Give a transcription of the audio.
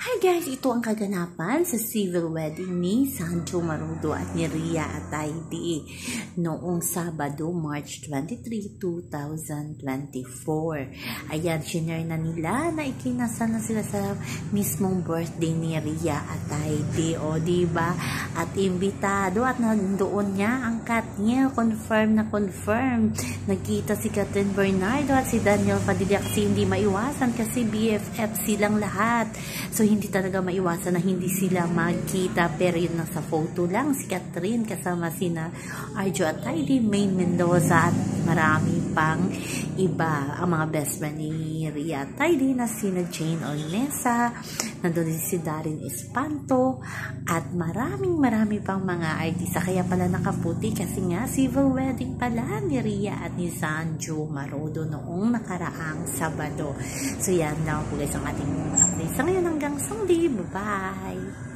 Hi guys, ito ang kaganapan sa civil wedding ni Sancho Marudo at ni Ria Atayde noong Sabado, March 23, 2024. Ayan, shinare na nila na ikinasal na sila sa mismong birthday ni Ria Atayde. O, diba? At imbitado at nandoon niya ang Katniel. Confirm na confirm. Nagkita si Catherine Bernardo at si Daniel Padilla kasi hindi maiwasan kasi BFF silang lahat. So, hindi talaga maiwasan na hindi sila magkita, pero yun nasa photo lang si Catherine kasama sina Arjo Atayde, Maine Mendoza at marami pang iba. Ang mga best friend ni Ria Atayde na sina Jane Olnesa, nandun din si Darin Espanto at marami pang mga artista. Kaya pala nakaputi kasi nga civil wedding pala ni Ria at ni Sancho Marudo noong nakaraang Sabado. So yan lang po guys ang ating update sa ngayon. Hanggang Sunday. Bye-bye!